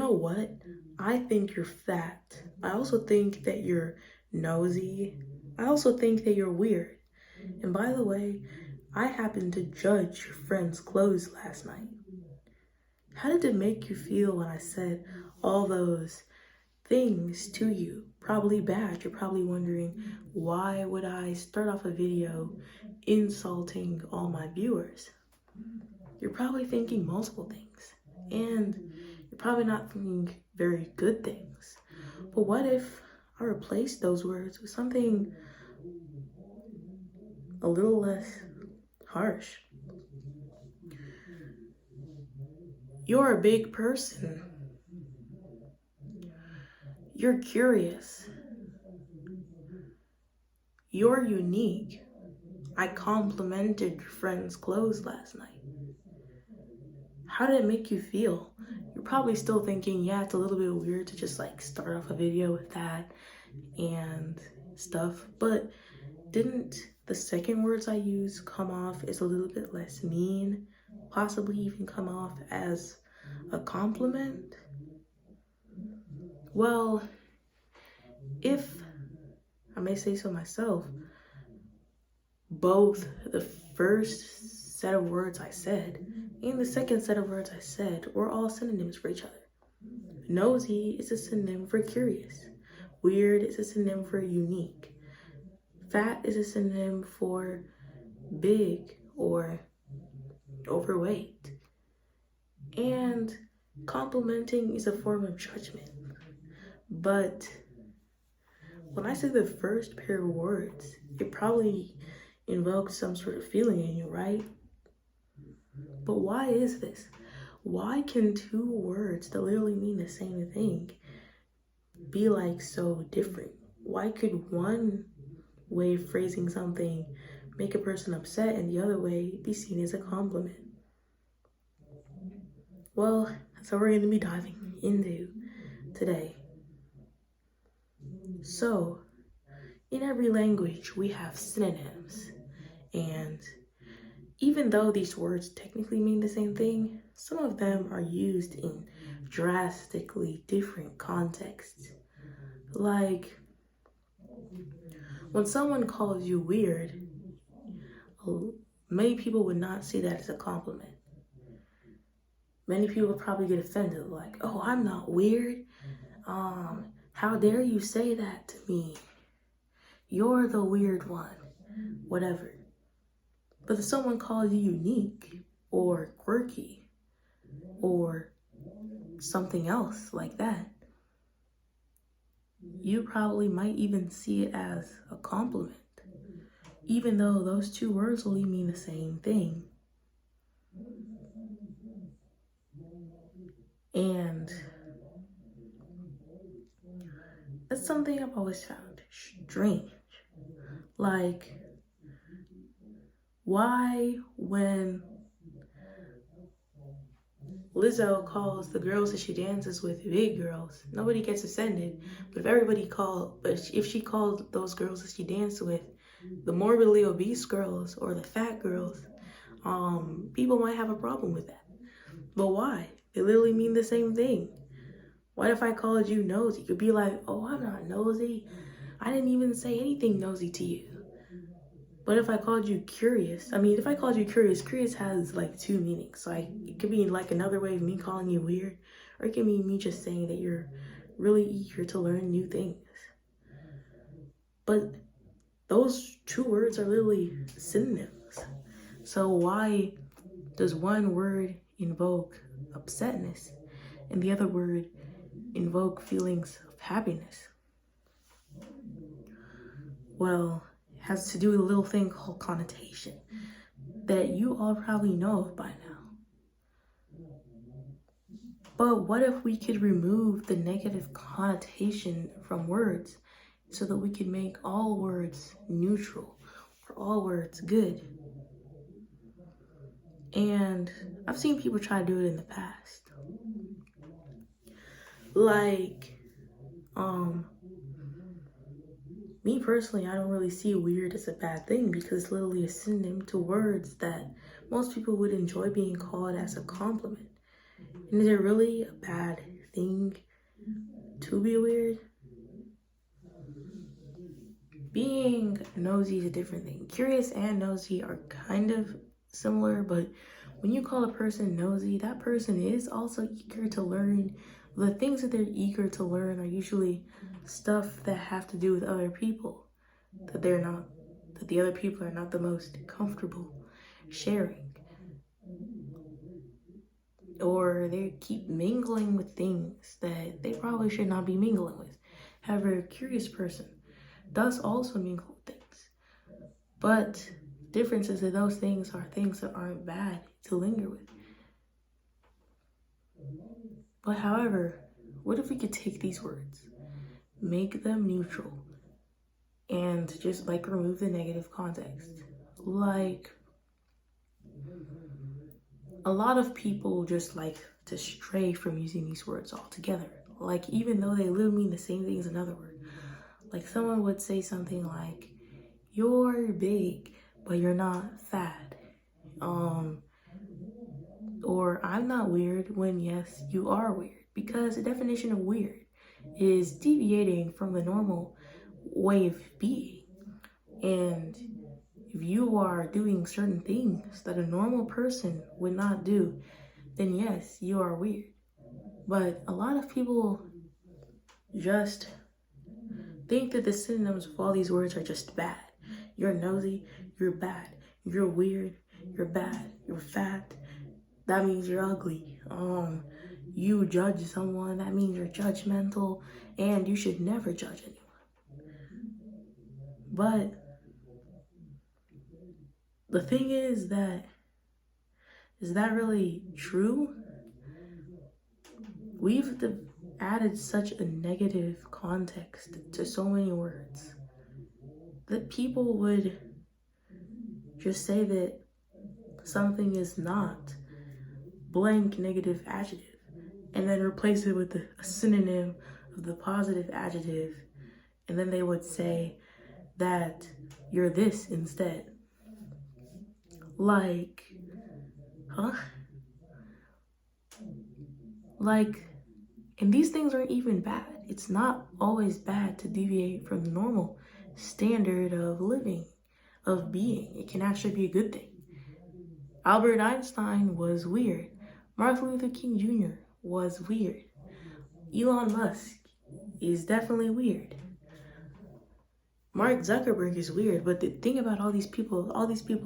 know what? I think you're fat. I also think that you're nosy. I also think that you're weird. And by the way, I happened to judge your friend's clothes last night. How did it make you feel when I said all those things to you? Probably bad. You're probably wondering, why would I start off a video insulting all my viewers? You're probably thinking multiple things, and you're probably not thinking very good things. But what if I replaced those words with something a little less harsh? You're a big person. You're curious. You're unique. I complimented your friend's clothes last night. How did it make you feel? You're probably still thinking, yeah, it's a little bit weird to just like start off a video with that and stuff, but didn't the second words I used come off as a little bit less mean? Possibly even come off as a compliment? Well, if I may say so myself, both the first set of words I said and the second set of words I said were all synonyms for each other. Nosy is a synonym for curious. Weird is a synonym for unique. Fat is a synonym for big or overweight. And complimenting is a form of judgment. But when I say the first pair of words, it probably invokes some sort of feeling in you, right? But why is this? Why can two words that literally mean the same thing be like so different? Why could one way of phrasing something make a person upset and the other way be seen as a compliment? Well, that's what we're going to be diving into today. So, in every language, we have synonyms, and even though these words technically mean the same thing, some of them are used in drastically different contexts. Like, when someone calls you weird, many people would not see that as a compliment. Many people would probably get offended, like, oh, I'm not weird. How dare you say that to me? You're the weird one, whatever. But if someone calls you unique or quirky or something else like that, you probably might even see it as a compliment, even though those two words only mean the same thing. And that's something I've always found strange. Like, why when Lizzo calls the girls that she dances with big girls, nobody gets offended. But if she called those girls that she danced with the morbidly obese girls or the fat girls, people might have a problem with that. But why? They literally mean the same thing. What if I called you nosy? You'd be like, oh, I'm not nosy. I didn't even say anything nosy to you. But if I called you curious, if I called you curious, curious has like two meanings. So it could be like another way of me calling you weird, or it could be me just saying that you're really eager to learn new things. But those two words are literally synonyms. So why does one word invoke upsetness and the other word invoke feelings of happiness? Well, it has to do with a little thing called connotation that you all probably know of by now. But what if we could remove the negative connotation from words so that we could make all words neutral or all words good? And I've seen people try to do it in the past. Like, me personally, I don't really see weird as a bad thing because it's literally a synonym to words that most people would enjoy being called as a compliment. And is it really a bad thing to be weird. Being nosy is a different thing. Curious and nosy are kind of similar, but when you call a person nosy, that person is also eager to learn. The things that they're eager to learn are usually stuff that have to do with other people, that the other people are not the most comfortable sharing. Or they keep mingling with things that they probably should not be mingling with. However, a curious person does also mingle with things. But the difference is that those things are things that aren't bad to linger with. But however, what if we could take these words, make them neutral, and just like remove the negative context? Like, a lot of people just like to stray from using these words altogether. Like, even though they literally mean the same thing as another word. Like, someone would say something like, you're big, but you're not fat. Or I'm not weird when yes, you are weird. Because the definition of weird is deviating from the normal way of being. And if you are doing certain things that a normal person would not do, then yes, you are weird. But a lot of people just think that the synonyms of all these words are just bad. You're nosy, you're bad. You're weird, you're bad. You're fat, that means you're ugly. You judge someone, that means you're judgmental, and you should never judge anyone. But the thing is that really true? We've added such a negative context to so many words that people would just say that something is not blank negative adjective and then replace it with a synonym of the positive adjective, and then they would say that you're this instead. Like, huh? Like, and these things aren't even bad. It's not always bad to deviate from the normal standard of living, of being. It can actually be a good thing. Albert Einstein was weird. Martin Luther King Jr. was weird. Elon Musk is definitely weird. Mark Zuckerberg is weird, but the thing about all these people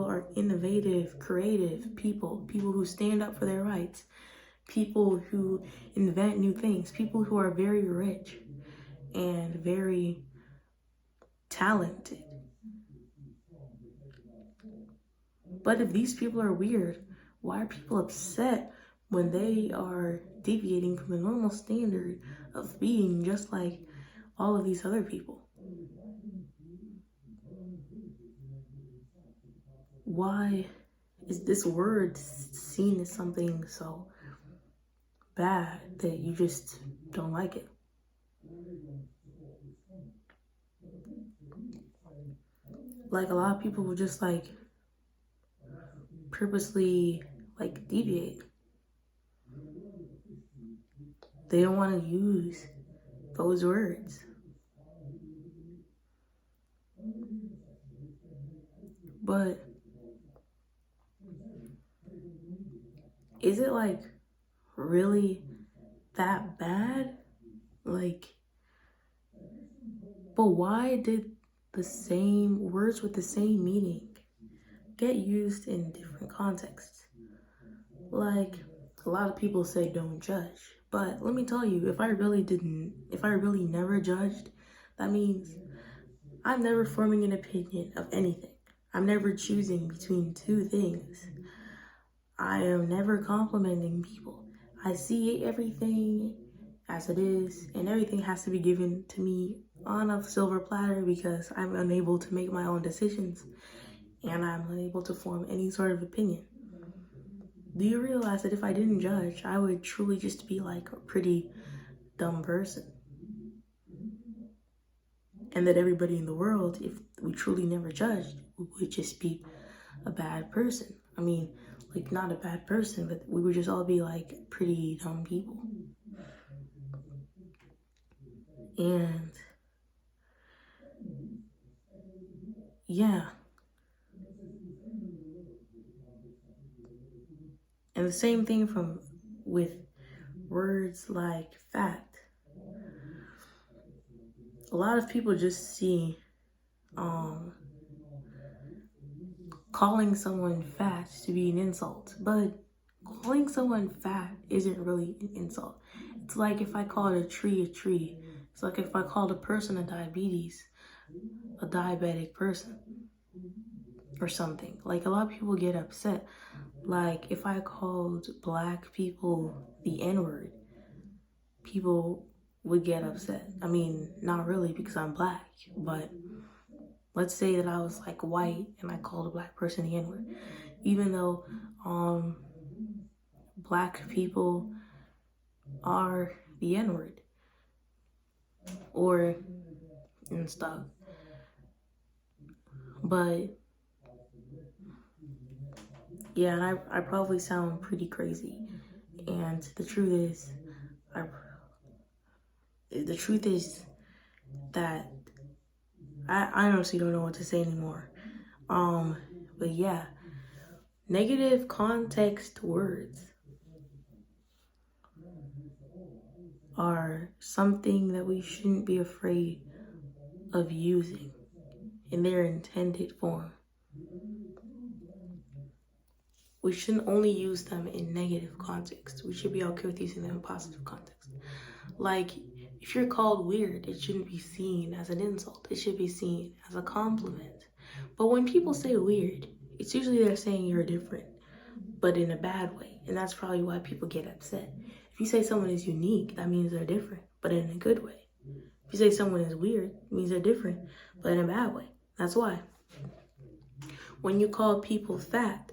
are innovative, creative people who stand up for their rights, people who invent new things, people who are very rich and very talented. But if these people are weird, why are people upset when they are deviating from the normal standard of being just like all of these other people? Why is this word seen as something so bad that you just don't like it? Like, a lot of people will just like purposely like deviate. They don't want to use those words. But is it like really that bad? Like, but why did the same words with the same meaning get used in different contexts? Like, a lot of people say don't judge, but let me tell you, if I really never judged, that means I'm never forming an opinion of anything. I'm never choosing between two things. I am never complimenting people. I see everything as it is, and everything has to be given to me on a silver platter because I'm unable to make my own decisions and I'm unable to form any sort of opinion. Do you realize that if I didn't judge, I would truly just be like a pretty dumb person? And that everybody in the world, if we truly never judged, would just be a bad person. I mean, like, not a bad person, but we would just all be like pretty dumb people. And yeah. And the same thing with words like fact. A lot of people just see calling someone fat to be an insult, but calling someone fat isn't really an insult. It's like if I called a tree a tree. It's like if I called a person a diabetic person or something. Like a lot of people get upset. Like if I called black people the N-word, people would get upset. I mean, not really because I'm black, but let's say that I was like white and I called a black person the N-word. Even though black people are the N-word or and stuff. But yeah, and I probably sound pretty crazy. And the truth is that I honestly don't know what to say anymore. But yeah, negative context words are something that we shouldn't be afraid of using in their intended form. We shouldn't only use them in negative context. We should be okay with using them in positive context. Like, if you're called weird, it shouldn't be seen as an insult. It should be seen as a compliment. But when people say weird, it's usually they're saying you're different, but in a bad way. And that's probably why people get upset. If you say someone is unique, that means they're different, but in a good way. If you say someone is weird, it means they're different, but in a bad way. That's why. When you call people fat,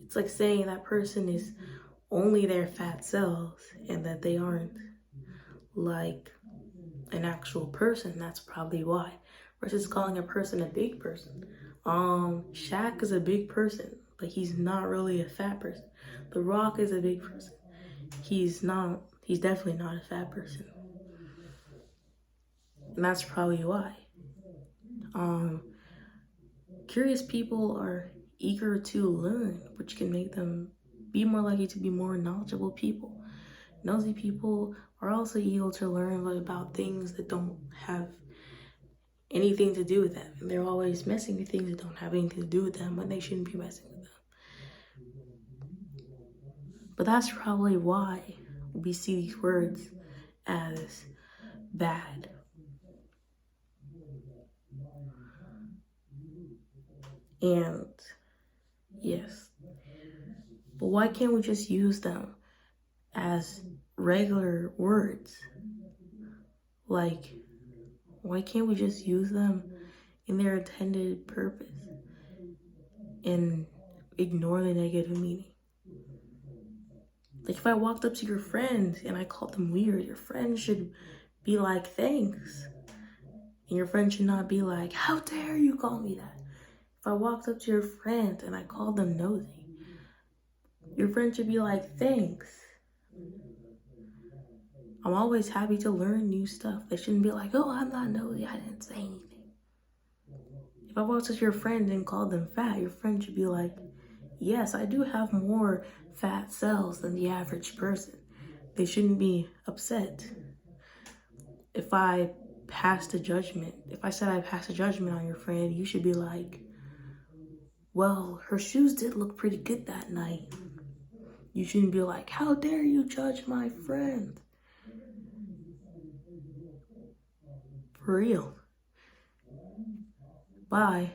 it's like saying that person is only their fat cells and that they aren't like an actual person. That's probably why. Versus calling a person a big person. Shaq is a big person, but he's not really a fat person. The Rock is a big person. He's definitely not a fat person. And that's probably why. Curious people are eager to learn, which can make them be more likely to be more knowledgeable people. Nosy people are also eager to learn about things that don't have anything to do with them. And they're always messing with things that don't have anything to do with them when they shouldn't be messing with them. But that's probably why we see these words as bad. And yes, but why can't we just use them as regular words? Like, why can't we just use them in their intended purpose and ignore the negative meaning? Like if I walked up to your friend and I called them weird, your friend should be like, thanks. And your friend should not be like, how dare you call me that? If I walked up to your friend and I called them nosy, your friend should be like, thanks. I'm always happy to learn new stuff. They shouldn't be like, oh, I'm not nosy, I didn't say anything. If I walked up to your friend and called them fat, your friend should be like, yes, I do have more fat cells than the average person. They shouldn't be upset. If I passed a judgment, if I said I passed a judgment on your friend, you should be like, well, her shoes did look pretty good that night. You shouldn't be like, how dare you judge my friend? For real. Bye.